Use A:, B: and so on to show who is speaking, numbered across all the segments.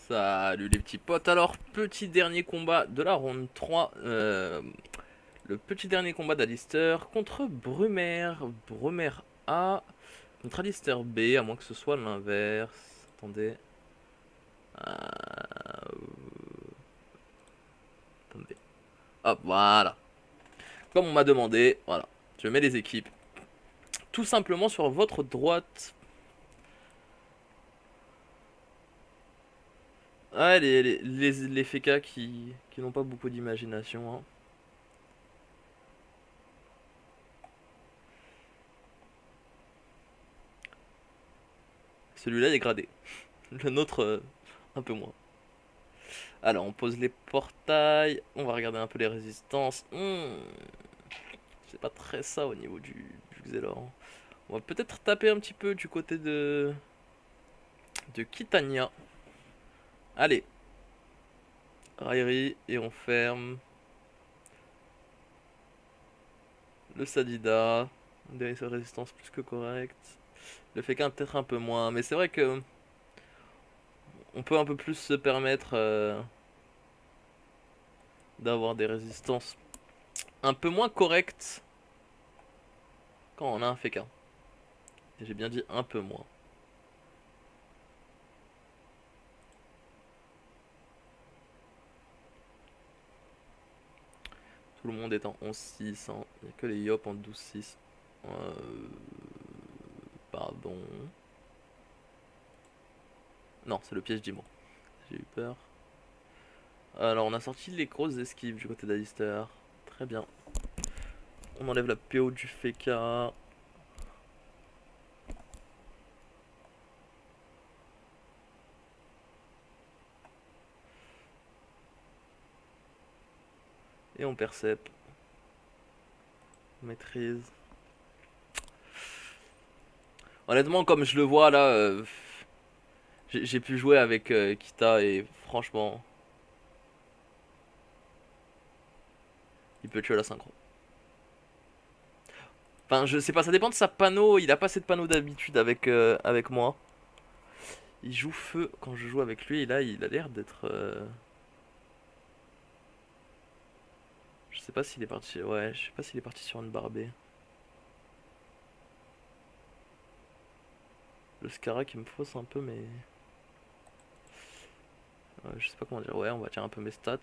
A: Salut les petits potes, alors petit dernier combat de la ronde 3, le petit dernier combat d'Alistair contre Brumer. Brumer A contre Alistair B, à moins que ce soit l'inverse. Attendez. Attendez. Hop, voilà. Comme on m'a demandé, voilà. Je mets les équipes tout simplement sur votre droite. Ah, les FK qui n'ont pas beaucoup d'imagination, hein. Celui-là est gradé. Le nôtre, un peu moins. Alors, on pose les portails. On va regarder un peu les résistances. C'est pas très ça au niveau du Xelor. On va peut-être taper un petit peu du côté de Kitania. Allez. Raillerie. Et on ferme. Le Sadida. Des résistances plus que correctes. Le Fékin peut-être un peu moins. Mais c'est vrai que on peut un peu plus se permettre d'avoir des résistances un peu moins correctes quand on a un Fékin. Et j'ai bien dit un peu moins. Tout le monde est en 11-6, hein. Il n'y a que les Yop en 12-6. Pardon. Non, c'est le piège d'Imo. J'ai eu peur. Alors, on a sorti les grosses esquives du côté d'Alistair. Très bien. On enlève la PO du Feka. Et on percep. On maîtrise. Honnêtement, comme je le vois là, j'ai pu jouer avec Kita et franchement, il peut tuer la synchro. Enfin, je sais pas, ça dépend de sa panneau. Il a pas assez de panneaux d'habitude avec moi. Il joue feu quand je joue avec lui et là, il a l'air d'être. Je sais pas s'il est parti. Ouais, je sais pas s'il est parti sur une barbée. Le Scara qui me fausse un peu, mais. Je sais pas comment dire. Ouais, on va tirer un peu mes stats.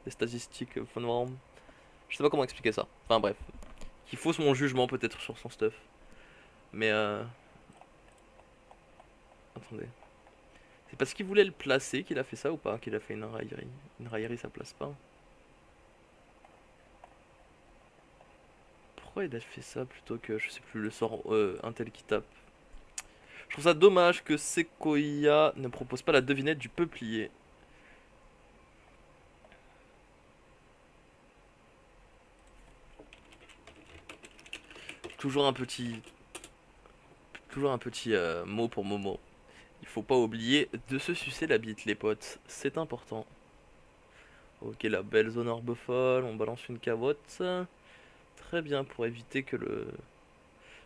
A: Les statistiques Funworm. Je sais pas comment expliquer ça. Enfin bref. Qui fausse mon jugement peut-être sur son stuff. Mais attendez. C'est parce qu'il voulait le placer qu'il a fait ça ou pas? Qu'il a fait une raillerie. Une raillerie ça place pas. Pourquoi il a fait ça plutôt que, je sais plus, le sort un tel qui tape? Je trouve ça dommage que Sequoia ne propose pas la devinette du peuplier. Toujours un petit, toujours un petit mot pour Momo. Il faut pas oublier de se sucer la bite, les potes. C'est important. Ok, la belle zone orbe folle. On balance une cavotte. Très bien pour éviter que le.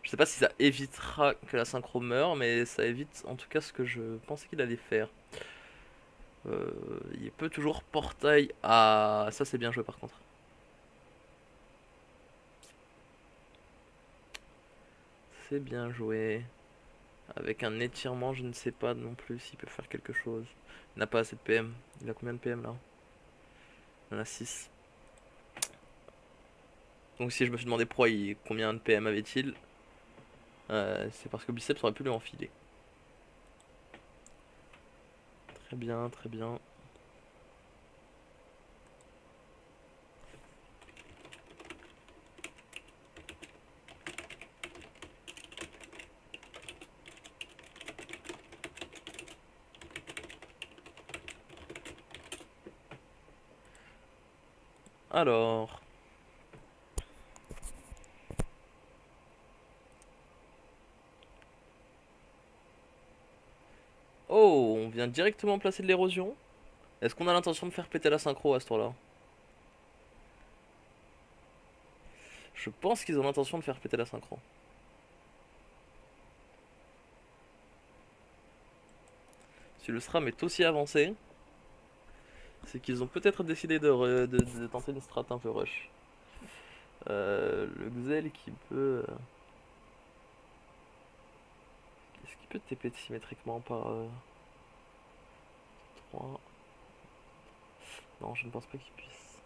A: Je sais pas si ça évitera que la synchro meure, mais ça évite en tout cas ce que je pensais qu'il allait faire. Il peut toujours portail. Ah, ça c'est bien joué par contre. C'est bien joué. Avec un étirement, je ne sais pas non plus s'il peut faire quelque chose. Il n'a pas assez de PM. Il a combien de PM là? Il en a 6. Donc si je me suis demandé pourquoi combien de PM avait-il, c'est parce que Biceps aurait pu lui enfiler. Très bien, très bien. Alors. Oh, on vient directement placer de l'érosion. Est-ce qu'on a l'intention de faire péter la synchro à ce tour-là? Je pense qu'ils ont l'intention de faire péter la synchro. Si le SRAM est aussi avancé, c'est qu'ils ont peut-être décidé de tenter une strat un peu rush. Le Xel qui peut... Est-ce qu'il peut TP symétriquement par 3? Non, je ne pense pas qu'il puisse.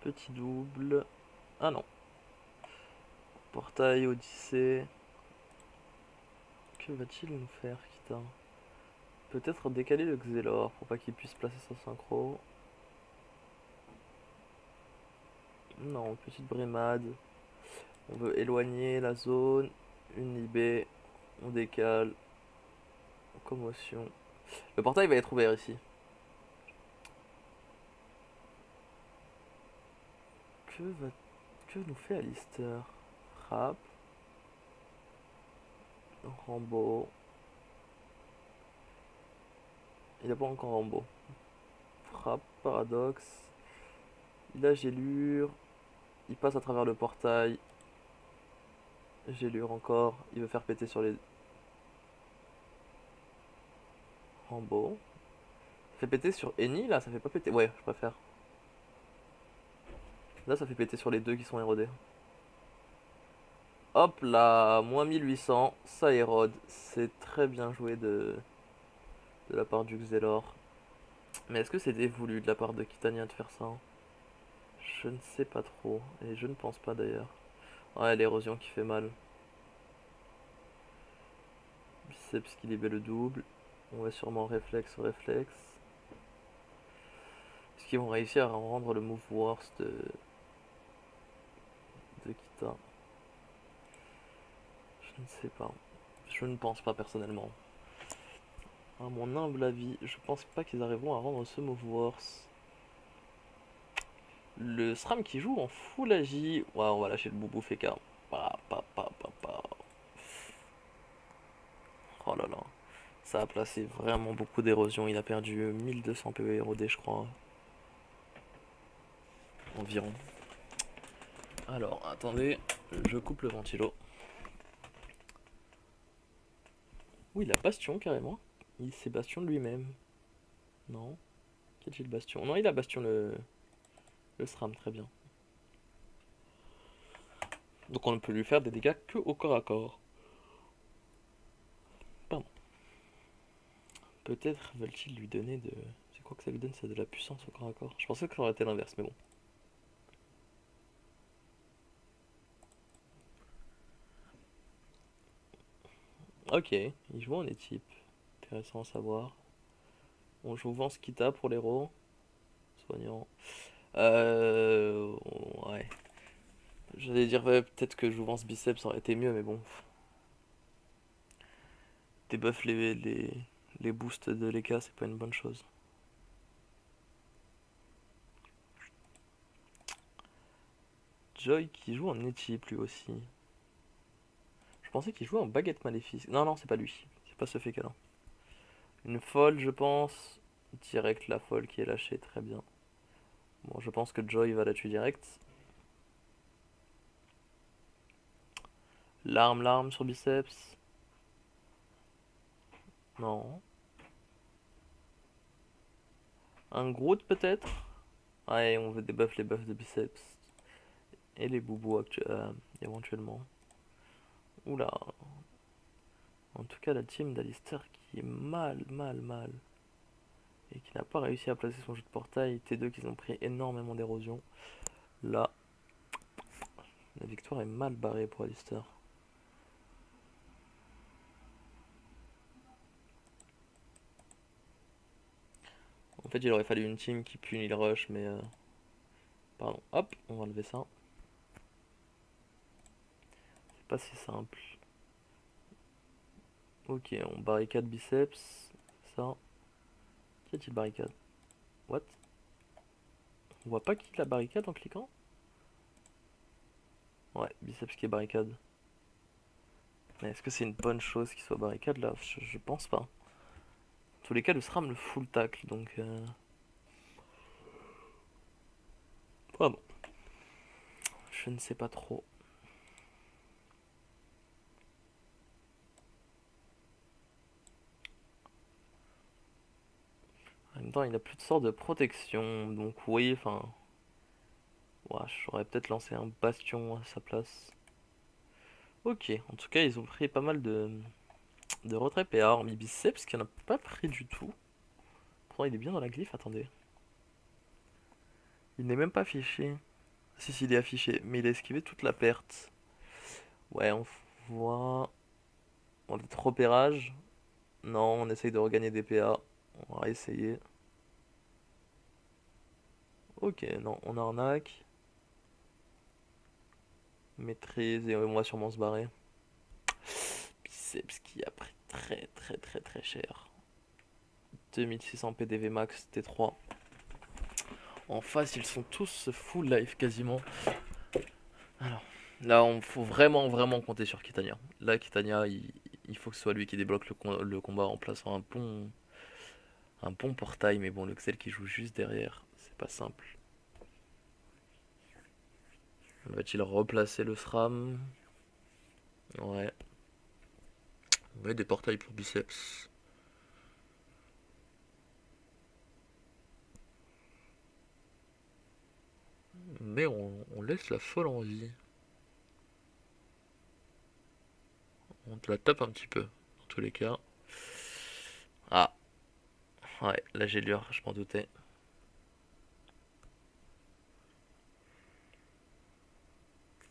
A: Petit double. Ah non. Portail, Odyssée. Que va-t-il nous faire, Kita? Peut-être décaler le Xelor pour pas qu'il puisse placer sa synchro. Non, petite brémade. On veut éloigner la zone. Une IB. On décale. Commotion. Le portail va être ouvert ici. Que nous fait Alistair? Frappe. Rambo. Il a pas encore Rambo. Frappe, paradoxe. Il a Gélure. Il passe à travers le portail. Gélure encore. Il veut faire péter sur les... Rambo. Ça fait péter sur Eni là, ça fait pas péter. Ouais, je préfère. Là, ça fait péter sur les deux qui sont érodés. Hop là, moins 1800, ça érode. C'est très bien joué de la part du Xelor. Mais est-ce que c'était voulu de la part de Kitania de faire ça? Je ne sais pas trop. Et je ne pense pas d'ailleurs. Ouais, l'érosion qui fait mal. Biceps qui libère le double. On va sûrement réflexe au réflexe. Est-ce qu'ils vont réussir à rendre le move worse de Kita? Je ne sais pas. Je ne pense pas personnellement. À mon humble avis, je pense pas qu'ils arriveront à rendre ce move worse. Le SRAM qui joue en full agi. Ouais, on va lâcher le boubou Feka. Oh là là. Ça a placé vraiment beaucoup d'érosion. Il a perdu 1200 PV érodé, je crois. Environ. Alors, attendez. Je coupe le ventilo. Oui, il a Bastion carrément. Il s'est Bastion de lui-même. Non. Quel Bastion? Non, il a Bastion le SRAM, très bien. Donc on ne peut lui faire des dégâts que au corps à corps. Pardon. Peut-être veulent-ils lui donner de... C'est quoi que ça lui donne? C'est de la puissance au corps à corps. Je pensais que ça aurait été l'inverse, mais bon. Ok, il joue en équipe. Intéressant à savoir. On joue Vance Kita pour l'héros. Soignant. Ouais. J'allais dire ouais, peut-être que Jouvence Biceps aurait été mieux, mais bon. Débuff les boosts de l'EK, c'est pas une bonne chose. Joy qui joue en équipe lui aussi. Je pensais qu'il jouait en baguette maléfique. Non, non, c'est pas lui. C'est pas ce fait là. Une folle, je pense. Direct la folle qui est lâchée, très bien. Bon, je pense que Joy va la tuer direct. L'arme sur biceps. Non. Un Groot peut-être. Ouais, on veut débuff les buffs de biceps. Et les boubous éventuellement. Oula. En tout cas, la team d'Alistair qui est mal. Et qui n'a pas réussi à placer son jeu de portail. T2 qui ont pris énormément d'érosion. Là, la victoire est mal barrée pour Alistair. En fait, il aurait fallu une team qui punit le rush, mais... Pardon, hop, on va enlever ça. C'est pas si simple. Ok, on barricade biceps. Ça. Qui a-t-il barricade? What? On voit pas qui la barricade en cliquant? Ouais, biceps qui est barricade. Mais est-ce que c'est une bonne chose qu'il soit barricade là? Je pense pas. En tous les cas, le SRAM le full tacle, donc... Pardon. Je ne sais pas trop. même temps, il a plus de sort de protection. Donc oui, enfin... Ouais, j'aurais peut-être lancé un bastion à sa place. Ok, en tout cas, ils ont pris pas mal de retrait PA, hormis Biceps, qui en a pas pris du tout. Pourtant, il est bien dans la glyphe, attendez. Il n'est même pas affiché. Si, si, il est affiché, mais il a esquivé toute la perte. Ouais, on voit... On a trop repérage. Non, on essaye de regagner des PA. On va essayer. Ok, non, on arnaque. Maîtrise et on va sûrement se barrer. Biceps qui a pris très très très très cher. 2600 PDV max T3. En face, ils sont tous full life quasiment. Alors, là, on faut vraiment vraiment compter sur Kitania. Là, Kitania, il faut que ce soit lui qui débloque le combat en plaçant un bon portail. Mais bon, le Xel qui joue juste derrière, c'est pas simple. Va-t-il replacer le SRAM? Ouais. Ouais, des portails pour Biceps. Mais on laisse la folle en vie. On te la tape un petit peu, dans tous les cas. Ah, ouais, la gélure, je m'en doutais.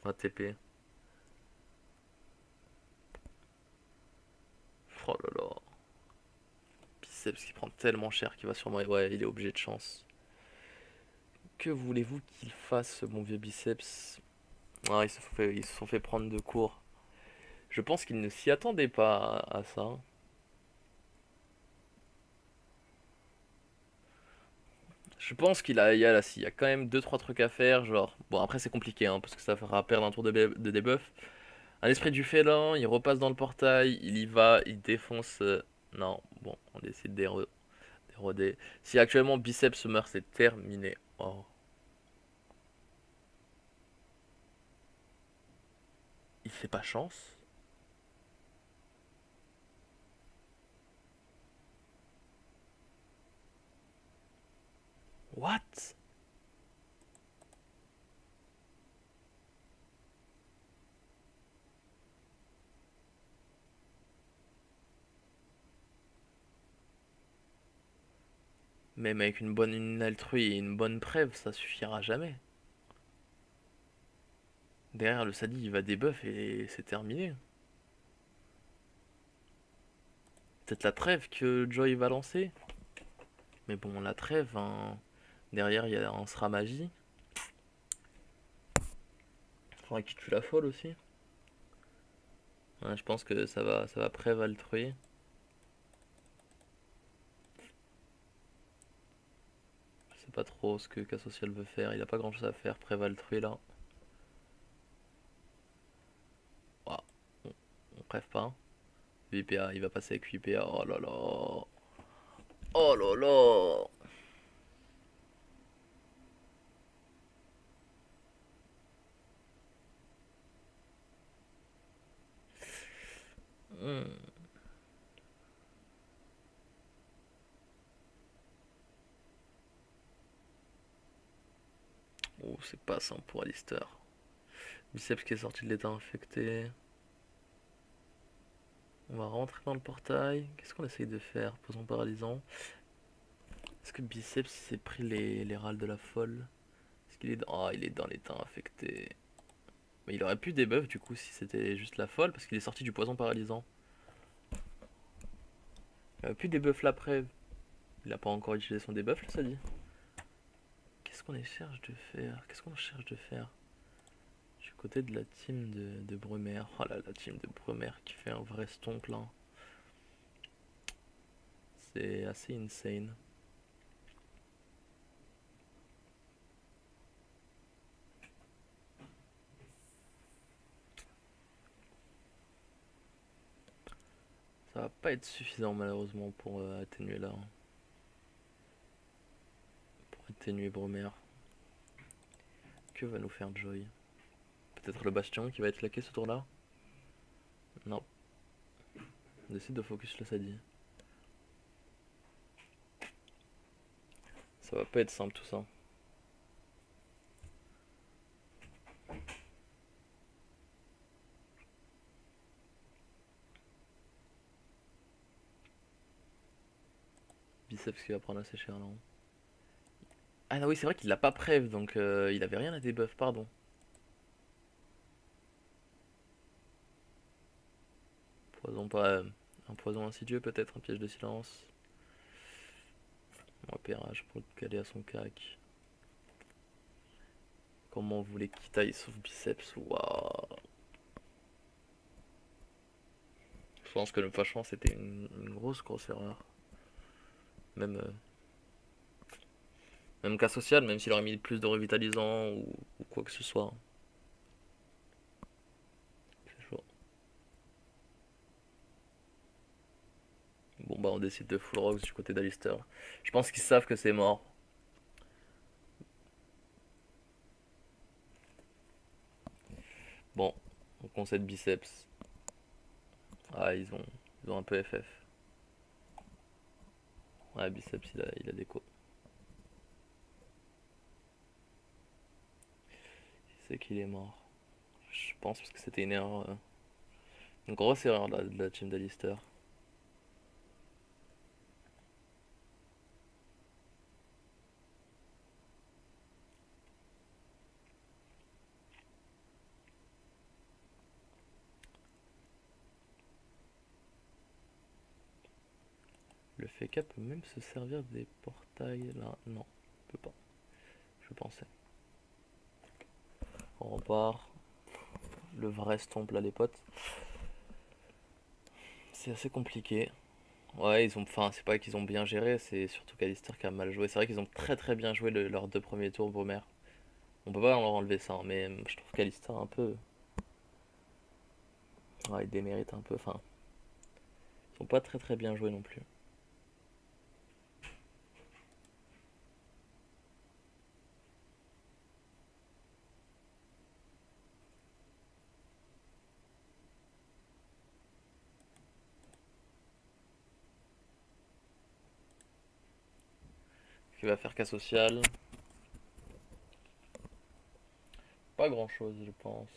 A: ATP. Oh là là. Biceps qui prend tellement cher qu'il va sûrement... Ouais, il est obligé de chance. Que voulez-vous qu'il fasse, ce bon vieux Biceps? Ah, ils se sont fait prendre de court. Je pense qu'il ne s'y attendait pas à ça. Je pense il y a quand même deux trois trucs à faire, genre... Bon, après c'est compliqué, hein, parce que ça fera perdre un tour de debuff. Un esprit du félin, il repasse dans le portail, il y va, il défonce... Non, bon, on décide d'éroder. Si actuellement Biceps meurt, c'est terminé. Oh. Il fait pas chance? What? Même avec une altrui et une bonne preuve, ça suffira jamais. Derrière le Sadi, il va debuff et c'est terminé. Peut-être la trêve que Joy va lancer. Mais bon, la trêve, hein, derrière il y a un Sera Magie. Faudra qu'il tue la folle aussi. Ouais, je pense que ça va prêve altrui. Je sais pas trop ce que K-Social veut faire. Il a pas grand chose à faire, prêve altrui là. Ouah, on prêve pas. 8PA, il va passer avec 8PA. Oh là là. Oh là là. Hmm. Oh, c'est pas simple pour Alistair. Biceps qui est sorti de l'état infecté. On va rentrer dans le portail. Qu'est-ce qu'on essaye de faire? Posons paralysant. Est-ce que Biceps s'est pris les râles de la folle? Est-ce qu'il est dans... Oh, il est dans l'état infecté. Mais il aurait pu debuff du coup si c'était juste la folle parce qu'il est sorti du poison paralysant. Il aurait pu debuff la preuve. Il a pas encore utilisé son debuff là, ça dit. Qu'est-ce qu'on cherche de faire? Qu'est-ce qu'on cherche de faire? Je suis côté de la team de Brumer. Oh là, la team de Brumer qui fait un vrai stonk là. C'est assez insane. Ça va pas être suffisant malheureusement pour atténuer là. Pour atténuer Brumer. Que va nous faire Joy? Peut-être le bastion qui va être laqué ce tour là? Non. On décide de focus le Sadi. Ça va pas être simple tout ça. Biceps qui va prendre assez cher là. Ah non oui c'est vrai qu'il l'a pas prév donc il avait rien à debuff, pardon. Poison pas... un poison insidieux peut-être, un piège de silence. Un repérage pour le caler à son cac. Comment vous voulez qu'il taille sauf biceps? Waouh. Je pense que le franchement c'était une grosse erreur. Même, même cas social, même s'il aurait mis plus de revitalisant ou quoi que ce soit. C'est chaud. Bon bah on décide de full rocks du côté d'Alistair. Je pense qu'ils savent que c'est mort. Bon, on concède biceps. Ah ils ont un peu FF. Ouais biceps il a déco. Il sait qu'il est mort. Je pense parce que c'était une erreur. Une grosse erreur de la team d'Alistair. Le FK peut même se servir des portails là. Non, il peut pas. Je pensais. On repart. Le vrai stomp là les potes. C'est assez compliqué. Ouais, ils ont. Enfin, c'est pas qu'ils ont bien géré, c'est surtout qu'Alistair qui a mal joué. C'est vrai qu'ils ont très bien joué leurs deux premiers tours, Brumer. On peut pas leur enlever ça, hein, mais je trouve qu'Alistair un peu. Ouais, il démérite un peu. Enfin, ils ont pas très bien joué non plus. Qui va faire cas social. Pas grand chose, je pense.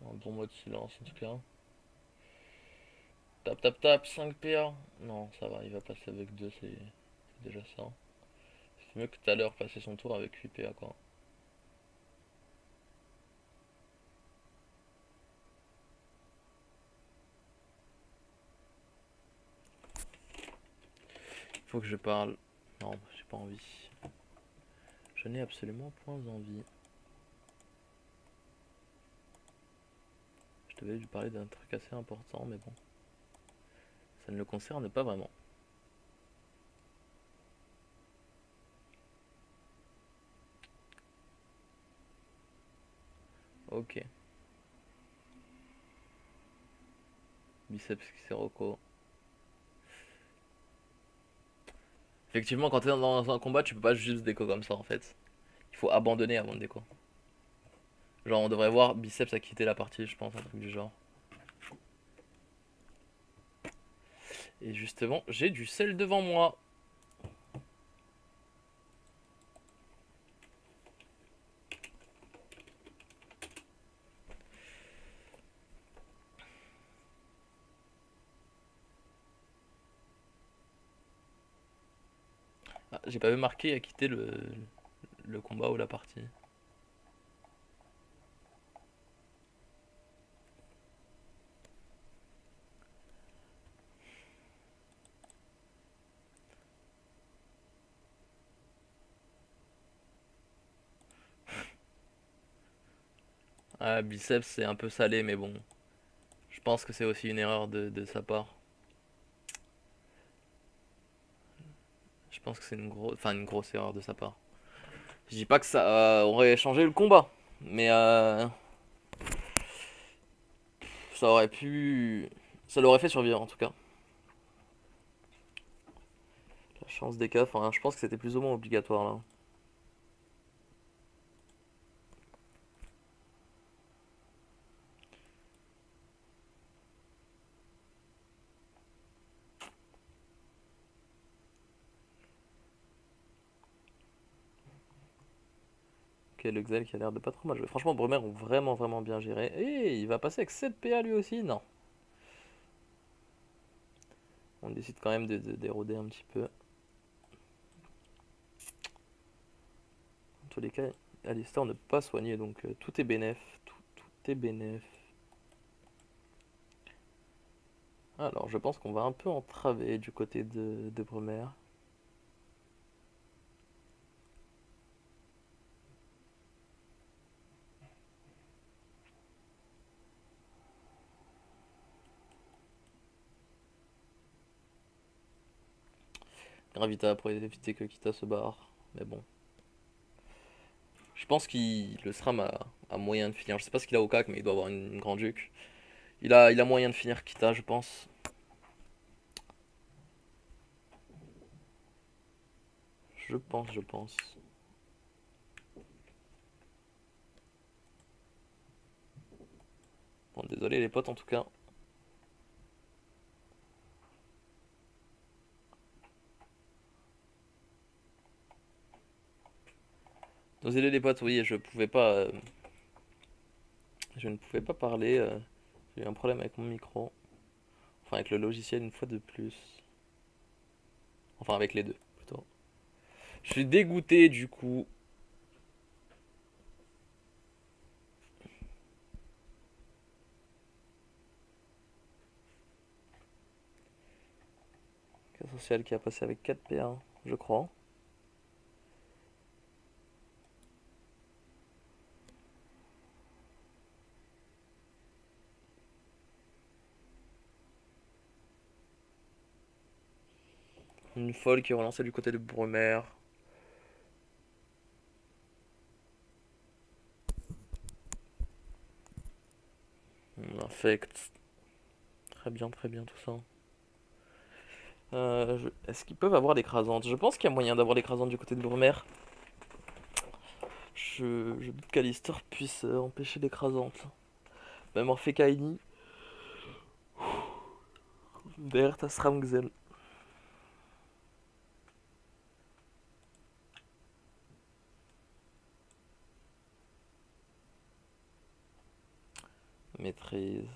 A: Un bon mode silence en tout cas. Tap, 5 PA. Non, ça va, il va passer avec 2, c'est déjà ça. C'est mieux que tout à l'heure passer son tour avec 8 PA quoi. Il faut que je parle. Non, j'ai pas envie. Je n'ai absolument point envie. Je devais lui parler d'un truc assez important, mais bon. Ça ne le concerne pas vraiment. Ok. Biceps qui s'est Rocco. Effectivement, quand t'es dans un combat, tu peux pas juste déco comme ça en fait. Il faut abandonner avant de déco. Genre, on devrait voir Biceps a quitté la partie, je pense, un truc du genre. Et justement, j'ai du sel devant moi. Ah, j'ai pas vu marqué a quitté le combat ou la partie. Ah, Biceps c'est un peu salé, mais bon. Je pense que c'est aussi une erreur de sa part. Je pense que c'est une grosse erreur de sa part. Je dis pas que ça aurait changé le combat, mais ça aurait pu, ça l'aurait fait survivre en tout cas. La chance des cas, enfin, je pense que c'était plus ou moins obligatoire là. Ok, le Xel qui a l'air de pas trop mal jouer. Franchement, Brumaire ont vraiment vraiment bien géré. Et il va passer avec 7 PA lui aussi? Non. On décide quand même d'éroder un petit peu. Dans tous les cas, Alistar ne pas soigné, donc tout est bénef. Tout est bénef. Alors, je pense qu'on va un peu entraver du côté de Brumaire. Gravita pour éviter que Kita se barre. Mais bon. Je pense qu'il le SRAM a moyen de finir. Je sais pas ce qu'il a au CAC, mais il doit avoir une grande juke. Il a moyen de finir Kita, je pense. Je pense. Bon, désolé les potes en tout cas. Désolé les potes, oui, je pouvais pas. Je ne pouvais pas parler. J'ai eu un problème avec mon micro. Enfin, avec le logiciel une fois de plus. Enfin, avec les deux, plutôt. Je suis dégoûté du coup. Cas social qui a passé avec 4 PA, je crois. Une folle qui est relancée du côté de Brumaire. On infecte. Très bien tout ça. Est-ce qu'ils peuvent avoir l'écrasante? Je pense qu'il y a moyen d'avoir l'écrasante du côté de Brumaire. Je doute qu'Alistair puisse empêcher l'écrasante. Même en Fekaini. Derrière, t'as Sramgzel. Maîtrise.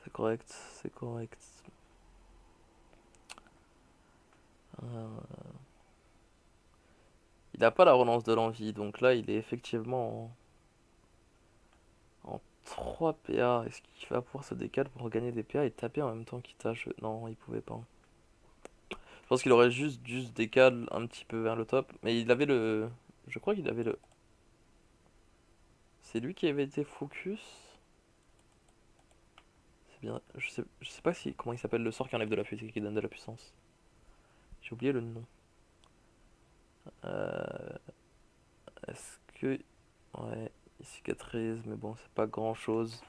A: C'est correct, c'est correct. Euh, Il a pas la relance de l'envie, donc là il est effectivement en 3 PA. Est-ce qu'il va pouvoir se décaler pour gagner des PA et taper en même temps qu'il tâche? Non, il pouvait pas. Je pense qu'il aurait juste dû se décaler un petit peu vers le top. Mais il avait le. Je crois qu'il avait le. C'est lui qui avait été focus. C'est bien. Je sais pas si comment il s'appelle le sort qui enlève de la puissance, qui donne de la puissance. J'ai oublié le nom. Euh, Est-ce que. Ouais, il cicatrise, mais bon, c'est pas grand chose.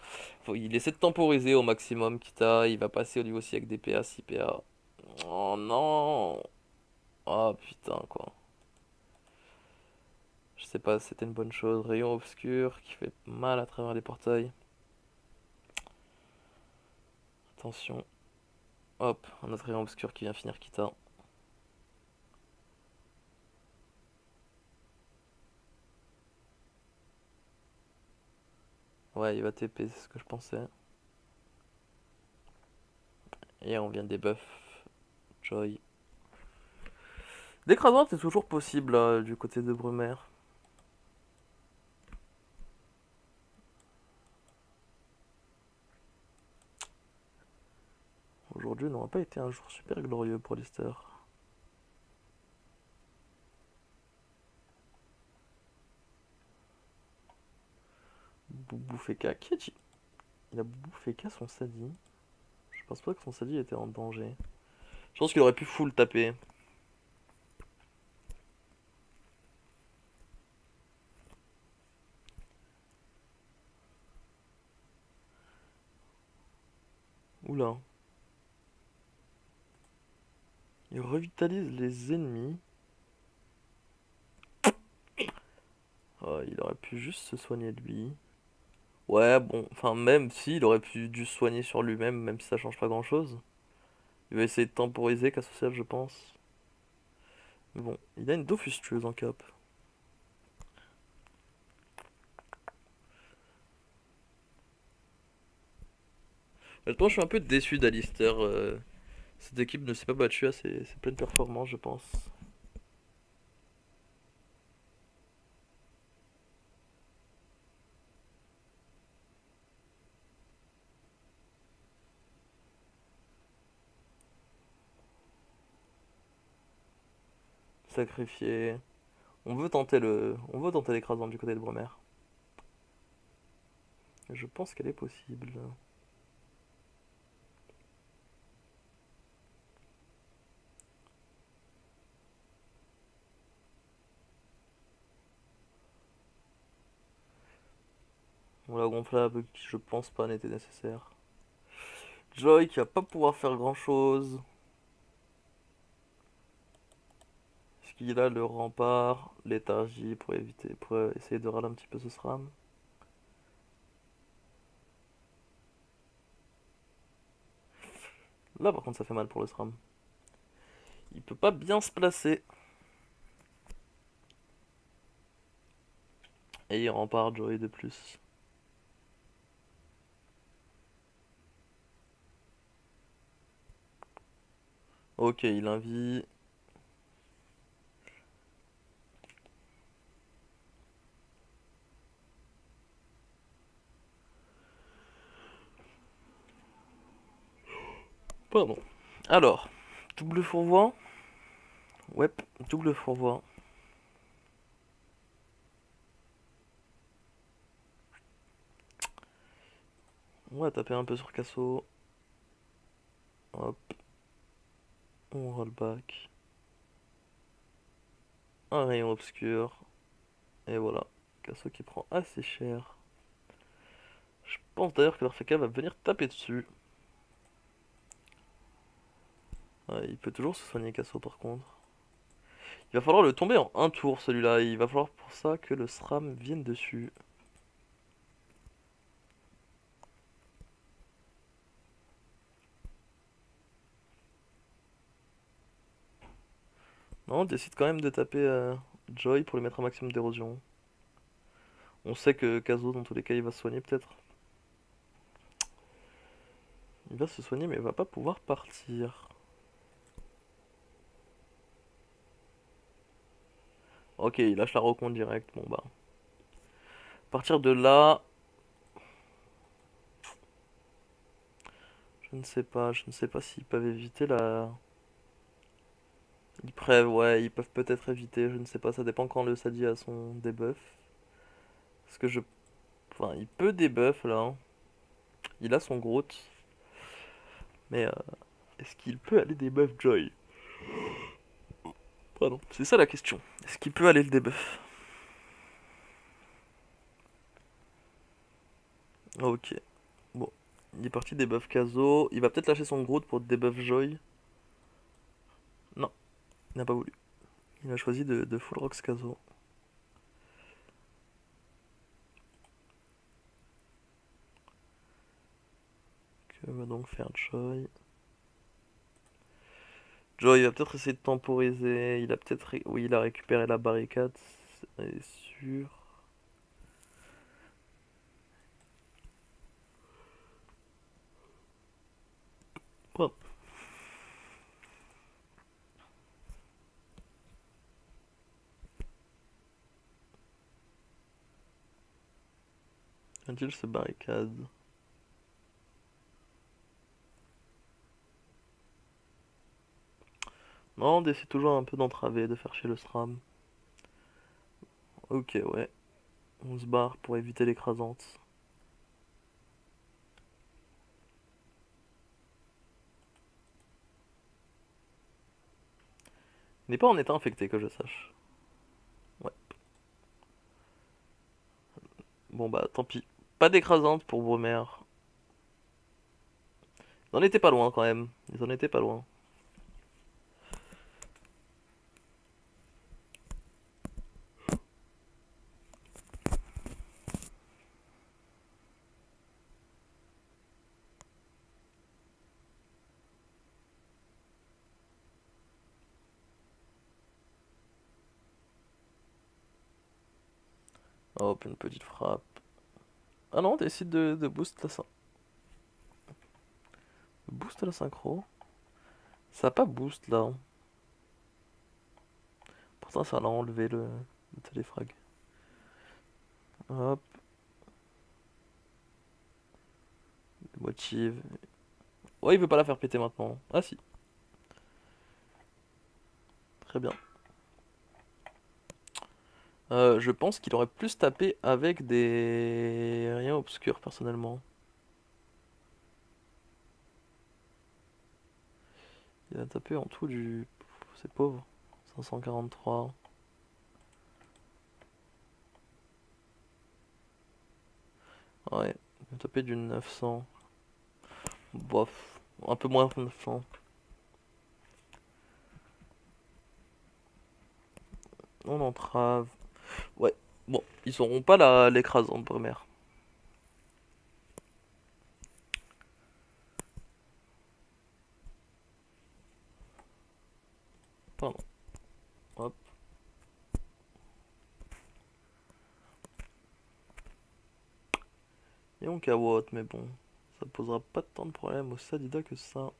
A: Il essaie de temporiser au maximum, Kita. Il va passer au niveau aussi avec des PA, 6 PA. Oh non! Oh putain, quoi. Je sais pas si c'était une bonne chose. Rayon obscur qui fait mal à travers les portails. Attention. Hop, un autre rayon obscur qui vient finir Kita. Ouais, il va TP, c'est ce que je pensais. Et on vient de debuff Joy. D'écrasante est toujours possible du côté de Brumaire. Aujourd'hui n'aura pas été un jour super glorieux pour Lister. Boubou Feka. Qui a-t-il? Il a Boubou Feka son Sadi. Je pense pas que son Sadi était en danger. Je pense qu'il aurait pu full taper. Oula. Il revitalise les ennemis. Oh, il aurait pu juste se soigner de lui. Ouais, bon, enfin, même si, il aurait pu dû se soigner sur lui-même, même si ça change pas grand-chose. Il va essayer de temporiser Cassocial, je pense. Bon, il a une Dofus tueuse en cap. Honnêtement, je suis un peu déçu d'Alistair. Cette équipe ne s'est pas battue à ses pleines performances, je pense. Sacrifié. On veut tenter l'écrasement du côté de Bromer. Je pense qu'elle est possible. Bon, la gonflable qui je pense pas n'était nécessaire. Joy qui va pas pouvoir faire grand chose. Est-ce qu'il a le rempart, léthargie pour éviter, pour essayer de râler un petit peu ce SRAM? Là par contre ça fait mal pour le SRAM. Il peut pas bien se placer. Et il rempart Joy de plus. Ok, il invite. Pardon. Alors, double fourvoie. Ouais, double fourvoie. On va taper un peu sur Casso. Hop, on roll back. Un rayon obscur. Et voilà. Casso qui prend assez cher. Je pense d'ailleurs que l'Arfeka va venir taper dessus. Ouais, il peut toujours se soigner Casso par contre. Il va falloir le tomber en un tour celui-là. Il va falloir pour ça que le SRAM vienne dessus. Non, on décide quand même de taper Joy pour lui mettre un maximum d'érosion. On sait que Kazo dans tous les cas il va se soigner peut-être. Il va se soigner mais il va pas pouvoir partir. Ok, il lâche la reconte direct. Bon bah. À partir de là, je ne sais pas s'ils peuvent éviter la. Ouais, ils peuvent peut-être éviter, je ne sais pas, ça dépend quand le Sadi a son debuff. Parce que je. Enfin, il peut debuff là, hein. Il a son Groot. Mais est-ce qu'il peut aller debuff Joy? Pardon, c'est ça la question. Est-ce qu'il peut aller le debuff? Ok. Bon, il est parti debuff Kazo. Il va peut-être lâcher son Groot pour debuff Joy. Non, il n'a pas voulu. Il a choisi de full rocks Kazo. Que va donc faire Joy? Joy va peut-être essayer de temporiser. Il a peut-être. Oui, il a récupéré la barricade. C'est sûr. Hop. Un se barricade. Non, on essaie toujours un peu d'entraver, de faire chier le SRAM. Ok, ouais. On se barre pour éviter l'écrasante. Il n'est pas en état infecté, que je sache. Ouais. Bon bah, tant pis. Pas d'écrasante pour Bromer. Ils en étaient pas loin quand même. Ils en étaient pas loin. Hop, une petite frappe. Ah non, décide de boost boost la synchro. Ça a pas boost là. Pourtant ça l'a enlevé le téléfrag. Hop, motive. Ouais, il veut pas la faire péter maintenant. Ah si, très bien. Je pense qu'il aurait plus tapé avec des rien obscurs personnellement. Il a tapé en tout du... C'est pauvre. 543. Ouais, il a tapé du 900. Bof, un peu moins de 900. On entrave. Ouais, bon, ils auront pas l'écrasante première. Pardon. Hop. Et on cawotte, mais bon, ça posera pas tant de problèmes au Sadida que ça.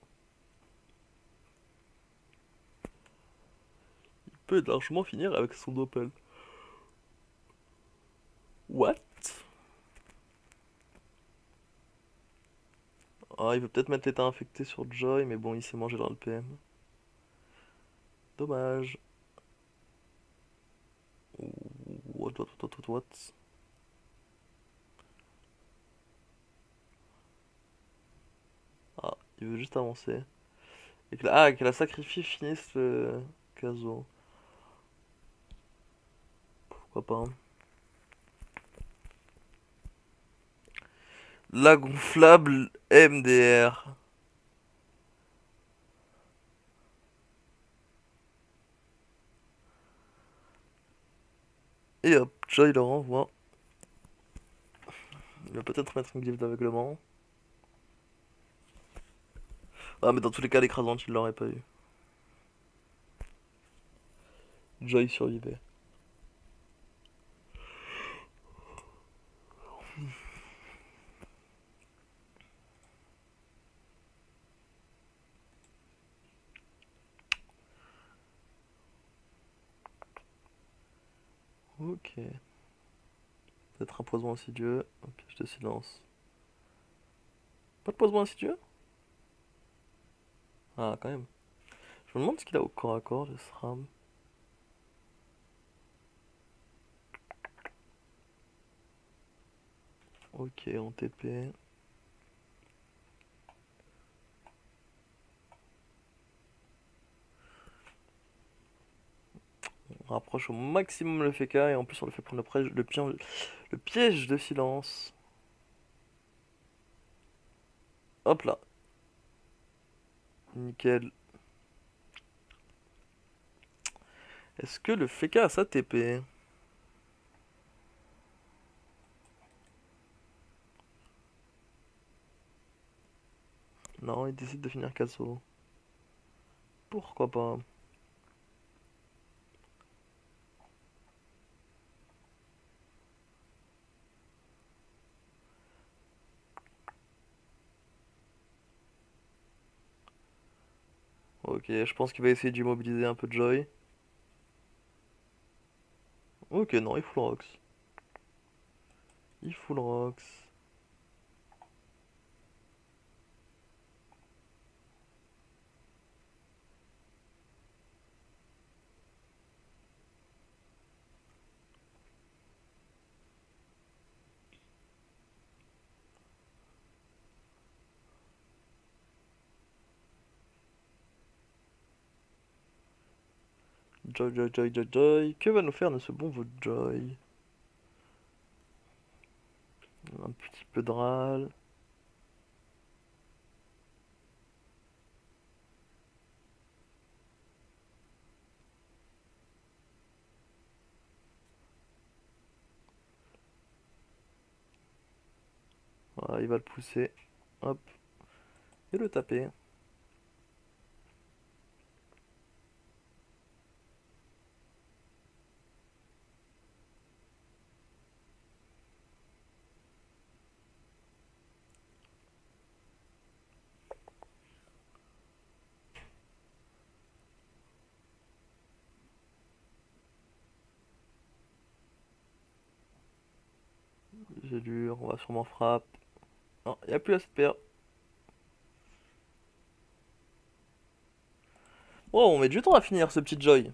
A: Il peut largement finir avec son Doppel. What? Ah, il veut peut-être mettre l'état infecté sur Joy, mais bon, il s'est mangé dans le PM. Dommage. What? Ah, il veut juste avancer. Que la sacrifié finisse le Kazo. Pourquoi pas, hein. La gonflable MDR. Et hop, Joy le renvoie. Il va peut-être mettre une glyphe d'aveuglement. Ah, mais dans tous les cas, l'écrasante, il l'aurait pas eu. Joy survivait. Ok. Peut-être un poison insidieux. Ok, je te silence. Pas de poison insidieux? Ah, quand même. Je me demande ce qu'il a au corps à corps, le SRAM. Ok, en TP. On rapproche au maximum le FK et en plus on le fait prendre le piège de silence. Hop là. Nickel. Est-ce que le FK a sa TP? Non, il décide de finir KSO. Pourquoi pas? Ok, je pense qu'il va essayer d'immobiliser un peu Joy. Ok, non, il full rocks. Il full rocks. Joy. Que va nous faire de ce bon votre Joy? Un petit peu de râle. Voilà, il va le pousser. Hop. Et le taper. c'est dur, on va sûrement frappe. Non, il n'y a plus assez de paire. Oh, on met du temps à finir ce petit Joy.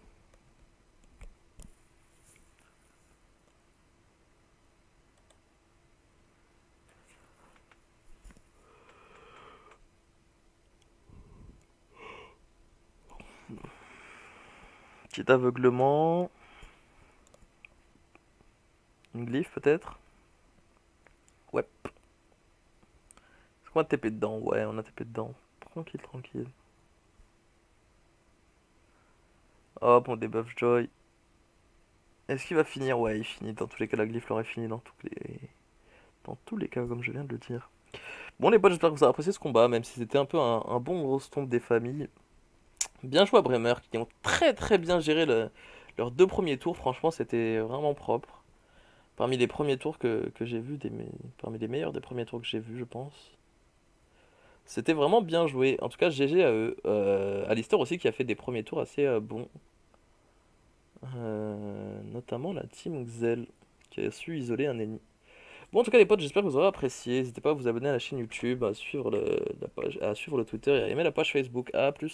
A: Petit aveuglement. Une glyphe peut-être. Ouais. Est-ce qu'on va TP dedans? Ouais, on a TP dedans. Tranquille, tranquille. Hop, on débuff Joy. Est-ce qu'il va finir? Ouais, il finit. Dans tous les cas, la glyphe l'aurait fini dans tous les cas, comme je viens de le dire. Bon, les potes, j'espère que vous avez apprécié ce combat, même si c'était un peu un bon gros stomp des familles. Bien joué à Bremer, qui ont très très bien géré leurs deux premiers tours. Franchement, c'était vraiment propre. Parmi les premiers tours que j'ai vus, parmi les meilleurs des premiers tours que j'ai vus, je pense. C'était vraiment bien joué. En tout cas, GG à eux. Alistair aussi qui a fait des premiers tours assez bons. Notamment la team Xel qui a su isoler un ennemi. Bon, en tout cas, les potes, j'espère que vous aurez apprécié. N'hésitez pas à vous abonner à la chaîne YouTube, à suivre à suivre le Twitter et à aimer la page Facebook. A plus.